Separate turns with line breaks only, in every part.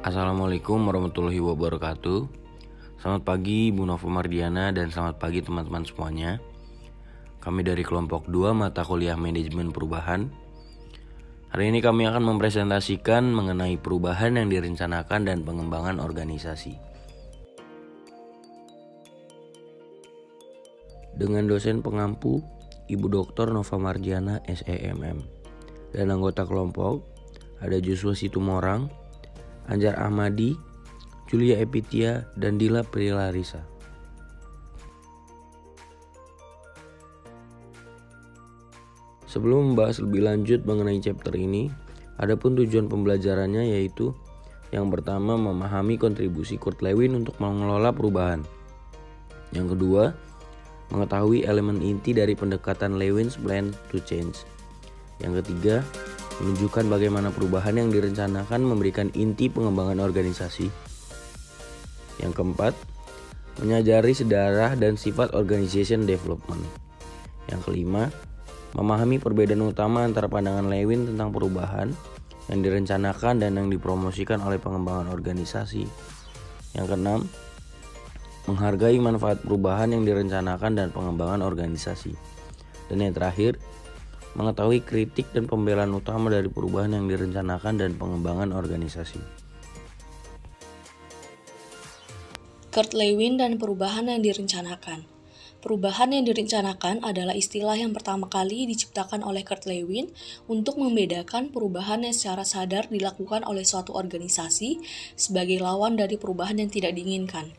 Assalamualaikum warahmatullahi wabarakatuh. Selamat pagi Bu Nova Mardiana dan selamat pagi teman-teman semuanya. Kami dari kelompok 2 mata kuliah manajemen perubahan. Hari ini kami akan mempresentasikan mengenai perubahan yang direncanakan dan pengembangan organisasi. Dengan dosen pengampu Ibu Dr. Nova Mardiana SEMM dan anggota kelompok ada Joshua Situmorang, Anjar Ahmadi, Julia Epitia, dan Dila Prilarisa. Sebelum membahas lebih lanjut mengenai chapter ini, adapun tujuan pembelajarannya yaitu yang pertama memahami kontribusi Kurt Lewin untuk mengelola perubahan. Yang kedua, mengetahui elemen inti dari pendekatan Lewin's Plan to Change. Yang ketiga, menunjukkan bagaimana perubahan yang direncanakan memberikan inti pengembangan organisasi. Yang keempat, menyadari sejarah dan sifat organization development. Yang kelima, memahami perbedaan utama antara pandangan Lewin tentang perubahan yang direncanakan dan yang dipromosikan oleh pengembangan organisasi. Yang keenam, menghargai manfaat perubahan yang direncanakan dan pengembangan organisasi. Dan yang terakhir, mengetahui kritik dan pembelaan utama dari perubahan yang direncanakan dan pengembangan organisasi.
Kurt Lewin dan perubahan yang direncanakan. Perubahan yang direncanakan adalah istilah yang pertama kali diciptakan oleh Kurt Lewin untuk membedakan perubahan yang secara sadar dilakukan oleh suatu organisasi sebagai lawan dari perubahan yang tidak diinginkan,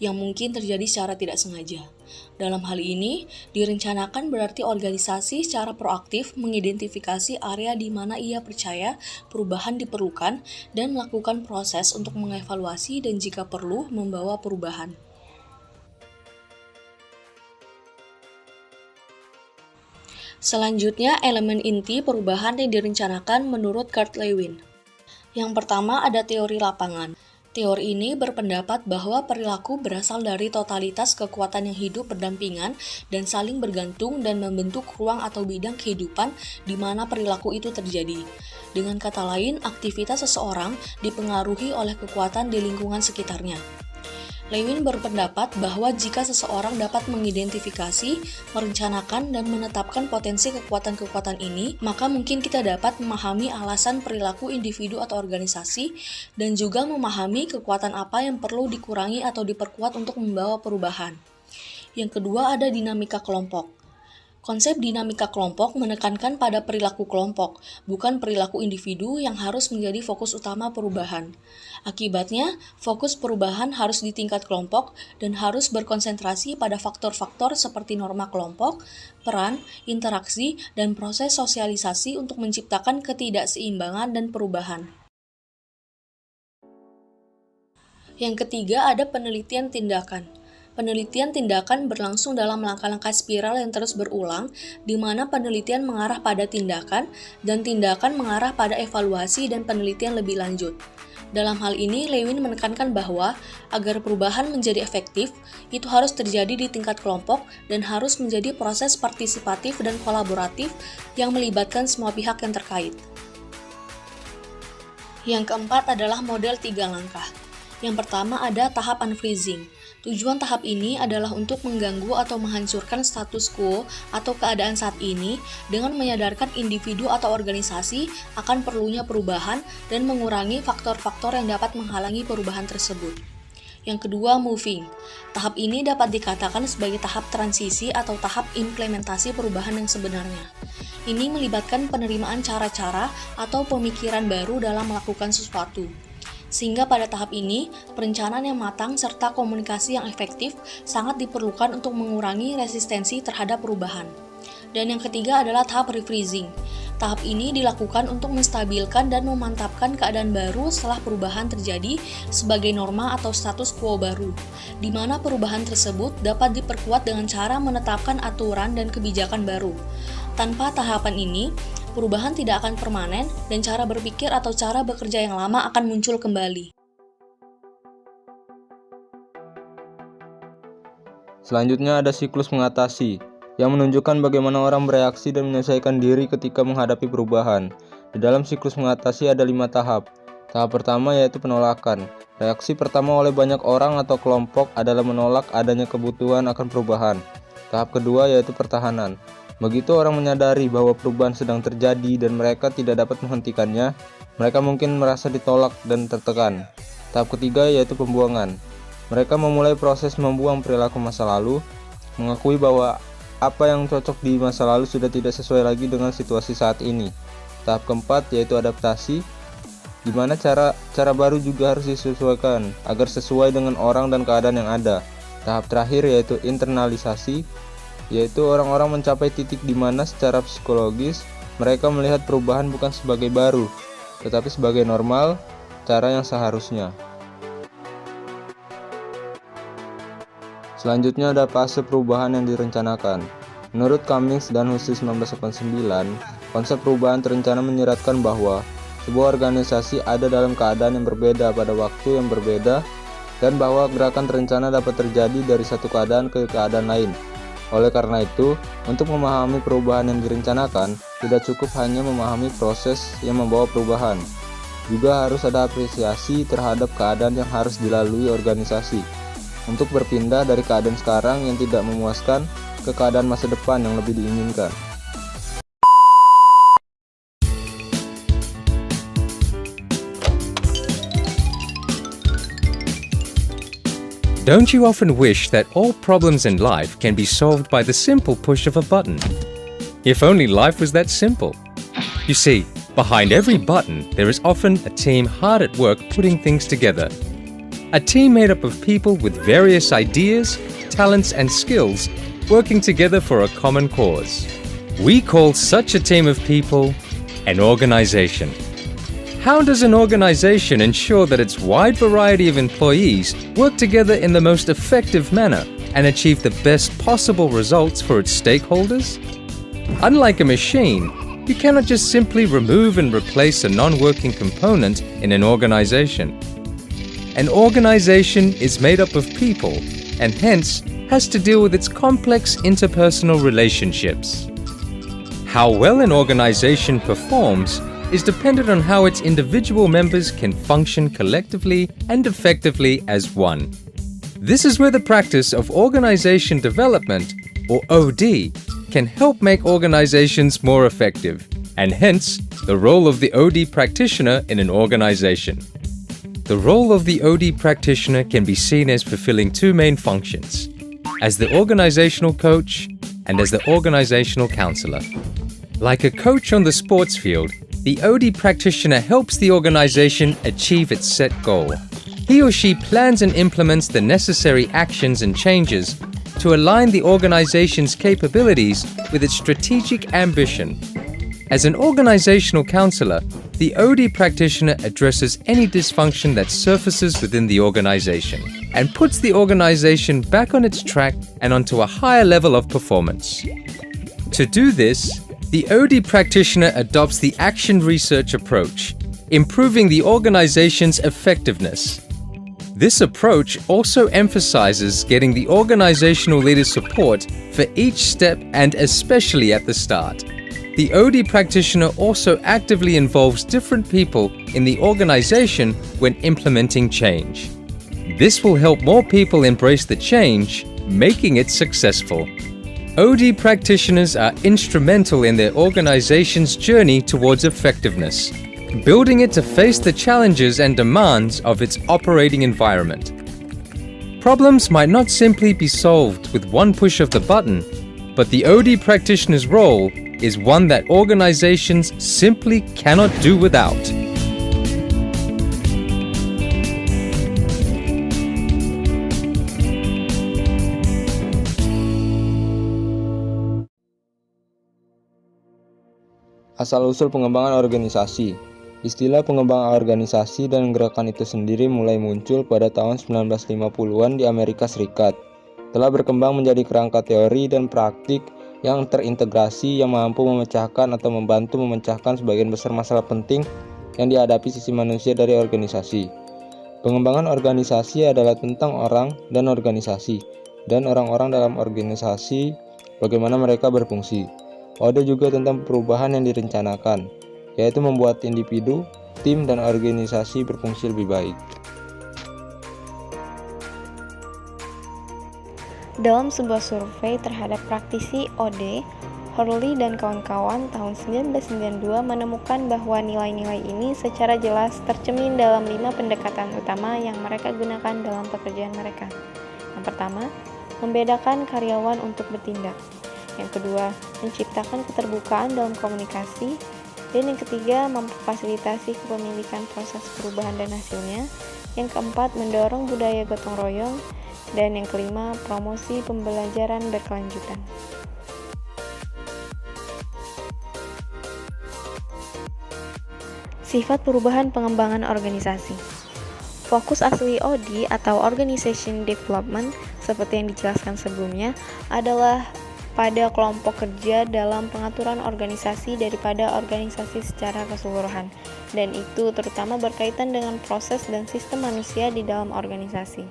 yang mungkin terjadi secara tidak sengaja. Dalam hal ini, direncanakan berarti organisasi secara proaktif mengidentifikasi area di mana ia percaya perubahan diperlukan dan melakukan proses untuk mengevaluasi dan jika perlu membawa perubahan. Selanjutnya, elemen inti perubahan yang direncanakan menurut Kurt Lewin. Yang pertama ada teori lapangan. Teori ini berpendapat bahwa perilaku berasal dari totalitas kekuatan yang hidup berdampingan dan saling bergantung dan membentuk ruang atau bidang kehidupan di mana perilaku itu terjadi. Dengan kata lain, aktivitas seseorang dipengaruhi oleh kekuatan di lingkungan sekitarnya. Lewin berpendapat bahwa jika seseorang dapat mengidentifikasi, merencanakan, dan menetapkan potensi kekuatan-kekuatan ini, maka mungkin kita dapat memahami alasan perilaku individu atau organisasi, dan juga memahami kekuatan apa yang perlu dikurangi atau diperkuat untuk membawa perubahan. Yang kedua ada dinamika kelompok. Konsep dinamika kelompok menekankan pada perilaku kelompok, bukan perilaku individu yang harus menjadi fokus utama perubahan. Akibatnya, fokus perubahan harus di tingkat kelompok dan harus berkonsentrasi pada faktor-faktor seperti norma kelompok, peran, interaksi, dan proses sosialisasi untuk menciptakan ketidakseimbangan dan perubahan. Yang ketiga ada penelitian tindakan. Penelitian tindakan berlangsung dalam langkah-langkah spiral yang terus berulang, di mana penelitian mengarah pada tindakan, dan tindakan mengarah pada evaluasi dan penelitian lebih lanjut. Dalam hal ini, Lewin menekankan bahwa agar perubahan menjadi efektif, itu harus terjadi di tingkat kelompok dan harus menjadi proses partisipatif dan kolaboratif yang melibatkan semua pihak yang terkait. Yang keempat adalah model 3 langkah. Yang pertama ada tahap unfreezing. Tujuan tahap ini adalah untuk mengganggu atau menghancurkan status quo atau keadaan saat ini dengan menyadarkan individu atau organisasi akan perlunya perubahan dan mengurangi faktor-faktor yang dapat menghalangi perubahan tersebut. Yang kedua, moving. Tahap ini dapat dikatakan sebagai tahap transisi atau tahap implementasi perubahan yang sebenarnya. Ini melibatkan penerimaan cara-cara atau pemikiran baru dalam melakukan sesuatu. Sehingga pada tahap ini, perencanaan yang matang serta komunikasi yang efektif sangat diperlukan untuk mengurangi resistensi terhadap perubahan. Dan yang ketiga adalah tahap refreezing. Tahap ini dilakukan untuk menstabilkan dan memantapkan keadaan baru setelah perubahan terjadi sebagai norma atau status quo baru, di mana perubahan tersebut dapat diperkuat dengan cara menetapkan aturan dan kebijakan baru. Tanpa tahapan ini, perubahan tidak akan permanen dan cara berpikir atau cara bekerja yang lama akan muncul kembali.
Selanjutnya ada siklus mengatasi, yang menunjukkan bagaimana orang bereaksi dan menyelesaikan diri ketika menghadapi perubahan. Di dalam siklus mengatasi ada 5 tahap. Tahap pertama yaitu penolakan. Reaksi pertama oleh banyak orang atau kelompok adalah menolak adanya kebutuhan akan perubahan. Tahap kedua yaitu pertahanan. Begitu orang menyadari bahwa perubahan sedang terjadi dan mereka tidak dapat menghentikannya, mereka mungkin merasa ditolak dan tertekan. Tahap ketiga yaitu pembuangan. Mereka memulai proses membuang perilaku masa lalu, mengakui bahwa apa yang cocok di masa lalu sudah tidak sesuai lagi dengan situasi saat ini. Tahap keempat yaitu adaptasi, di mana cara baru juga harus disesuaikan agar sesuai dengan orang dan keadaan yang ada. Tahap terakhir yaitu internalisasi, yaitu orang-orang mencapai titik di mana secara psikologis mereka melihat perubahan bukan sebagai baru, tetapi sebagai normal, cara yang seharusnya. Selanjutnya ada fase perubahan yang direncanakan. Menurut Cummings dan Hussey 1989, konsep perubahan terencana menyeratkan bahwa sebuah organisasi ada dalam keadaan yang berbeda pada waktu yang berbeda dan bahwa gerakan terencana dapat terjadi dari satu keadaan ke keadaan lain. Oleh karena itu, untuk memahami perubahan yang direncanakan, tidak cukup hanya memahami proses yang membawa perubahan. Juga harus ada apresiasi terhadap keadaan yang harus dilalui organisasi untuk berpindah dari keadaan sekarang yang tidak memuaskan ke keadaan masa depan yang lebih diinginkan.
Don't you often wish that all problems in life can be solved by the simple push of a button? If only life was that simple. You see, behind every button, there is often a team hard at work putting things together. A team made up of people with various ideas, talents, and skills working together for a common cause. We call such a team of people an organization. How does an organization ensure that its wide variety of employees work together in the most effective manner and achieve the best possible results for its stakeholders? Unlike a machine, you cannot just simply remove and replace a non-working component in an organization. An organization is made up of people and hence has to deal with its complex interpersonal relationships. How well an organization performs is dependent on how its individual members can function collectively and effectively as one. This is where the practice of organization development, or OD, can help make organizations more effective, and hence the role of the OD practitioner in an organization. The role of the OD practitioner can be seen as fulfilling two main functions, as the organizational coach and as the organizational counselor. Like a coach on the sports field, the OD practitioner helps the organization achieve its set goal. He or she plans and implements the necessary actions and changes to align the organization's capabilities with its strategic ambition. As an organizational counselor, the OD practitioner addresses any dysfunction that surfaces within the organization and puts the organization back on its track and onto a higher level of performance. To do this, the OD practitioner adopts the action research approach, improving the organization's effectiveness. This approach also emphasizes getting the organizational leader's support for each step and especially at the start. The OD practitioner also actively involves different people in the organization when implementing change. This will help more people embrace the change, making it successful. OD practitioners are instrumental in their organization's journey towards effectiveness, building it to face the challenges and demands of its operating environment. Problems might not simply be solved with one push of the button, but the OD practitioner's role is one that organizations simply cannot do without.
Asal-usul pengembangan organisasi. Istilah pengembangan organisasi dan gerakan itu sendiri mulai muncul pada tahun 1950-an di Amerika Serikat. Telah berkembang menjadi kerangka teori dan praktik yang terintegrasi yang mampu memecahkan atau membantu memecahkan sebagian besar masalah penting yang dihadapi sisi manusia dari organisasi. Pengembangan organisasi adalah tentang orang dan organisasi, dan orang-orang dalam organisasi, bagaimana mereka berfungsi. Ada juga tentang perubahan yang direncanakan, yaitu membuat individu tim dan organisasi berfungsi lebih baik.
Dalam sebuah survei terhadap praktisi OD, Hurley dan kawan-kawan tahun 1992 menemukan bahwa nilai-nilai ini secara jelas tercermin dalam 5 pendekatan utama yang mereka gunakan dalam pekerjaan mereka. Yang pertama, membedakan karyawan untuk bertindak. Yang kedua, menciptakan keterbukaan dalam komunikasi. Dan yang ketiga, memfasilitasi kepemilikan proses perubahan dan hasilnya. Yang keempat, mendorong budaya gotong royong. Dan yang kelima, promosi pembelajaran berkelanjutan. Sifat perubahan pengembangan organisasi. Fokus asli OD atau Organization Development, seperti yang dijelaskan sebelumnya, adalah pada kelompok kerja dalam pengaturan organisasi daripada organisasi secara keseluruhan, dan itu terutama berkaitan dengan proses dan sistem manusia di dalam organisasi.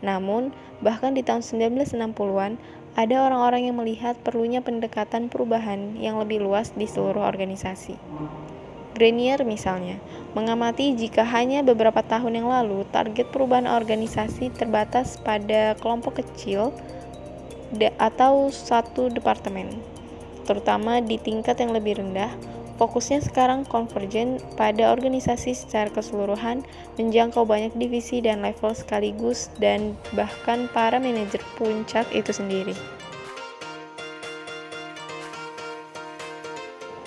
Namun, bahkan di tahun 1960-an, ada orang-orang yang melihat perlunya pendekatan perubahan yang lebih luas di seluruh organisasi. Grenier misalnya, mengamati jika hanya beberapa tahun yang lalu target perubahan organisasi terbatas pada kelompok kecil atau satu departemen, terutama di tingkat yang lebih rendah. Fokusnya sekarang konvergen pada organisasi secara keseluruhan, menjangkau banyak divisi dan level sekaligus, dan bahkan para manajer puncak itu sendiri.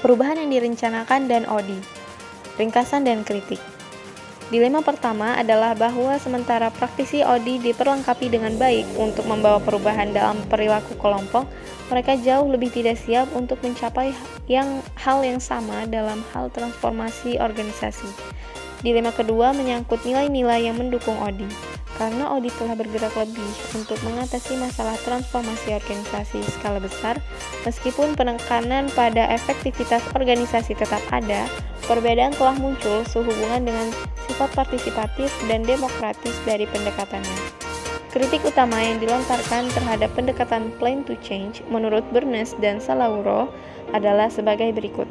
Perubahan yang direncanakan dan OD. Ringkasan dan kritik. Dilema pertama adalah bahwa sementara praktisi OD diperlengkapi dengan baik untuk membawa perubahan dalam perilaku kelompok, mereka jauh lebih tidak siap untuk mencapai hal yang sama dalam hal transformasi organisasi. Dilema kedua menyangkut nilai-nilai yang mendukung OD. Karena OD telah bergerak lebih untuk mengatasi masalah transformasi organisasi skala besar, meskipun penekanan pada efektivitas organisasi tetap ada, perbedaan telah muncul sehubungan dengan sifat partisipatif dan demokratis dari pendekatannya. Kritik utama yang dilontarkan terhadap pendekatan Plan to Change menurut Bernes dan Salauro adalah sebagai berikut.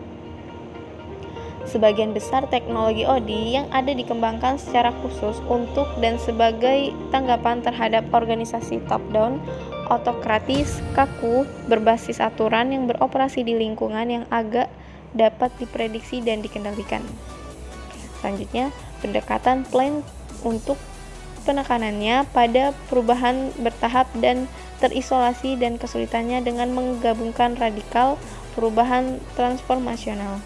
Sebagian besar teknologi OD yang ada dikembangkan secara khusus untuk dan sebagai tanggapan terhadap organisasi top-down, autokratis, kaku, berbasis aturan yang beroperasi di lingkungan yang agak dapat diprediksi dan dikendalikan. Selanjutnya, pendekatan Plan untuk penekanannya pada perubahan bertahap dan terisolasi dan kesulitannya dengan menggabungkan radikal perubahan transformasional.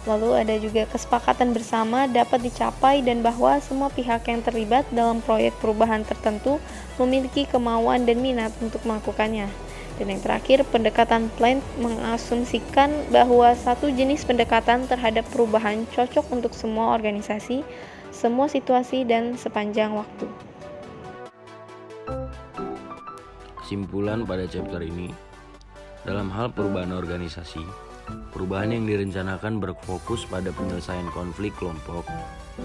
Lalu ada juga kesepakatan bersama dapat dicapai dan bahwa semua pihak yang terlibat dalam proyek perubahan tertentu memiliki kemauan dan minat untuk melakukannya. Dan yang terakhir, pendekatan Plan mengasumsikan bahwa satu jenis pendekatan terhadap perubahan cocok untuk semua organisasi, semua situasi, dan sepanjang waktu.
Kesimpulan pada chapter ini, dalam hal perubahan organisasi, perubahan yang direncanakan berfokus pada penyelesaian konflik kelompok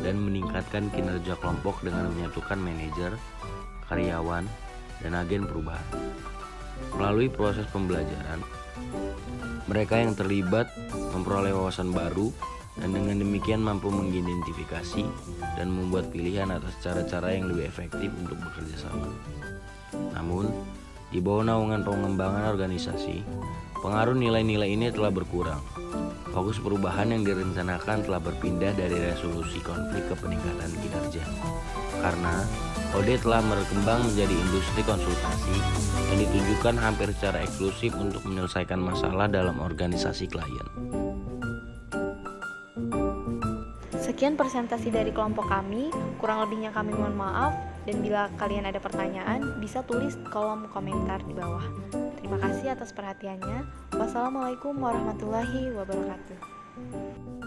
dan meningkatkan kinerja kelompok dengan menyatukan manajer, karyawan, dan agen perubahan. Melalui proses pembelajaran, mereka yang terlibat memperoleh wawasan baru dan dengan demikian mampu mengidentifikasi dan membuat pilihan atas cara-cara yang lebih efektif untuk bekerja sama. Namun, di bawah naungan pengembangan organisasi, pengaruh nilai-nilai ini telah berkurang. Fokus perubahan yang direncanakan telah berpindah dari resolusi konflik ke peningkatan kinerja. Karena OD telah berkembang menjadi industri konsultasi yang ditujukan hampir secara eksklusif untuk menyelesaikan masalah dalam organisasi klien.
Sekian presentasi dari kelompok kami, kurang lebihnya kami mohon maaf, dan bila kalian ada pertanyaan, bisa tulis kolom komentar di bawah. Terima kasih atas perhatiannya. Wassalamualaikum warahmatullahi wabarakatuh.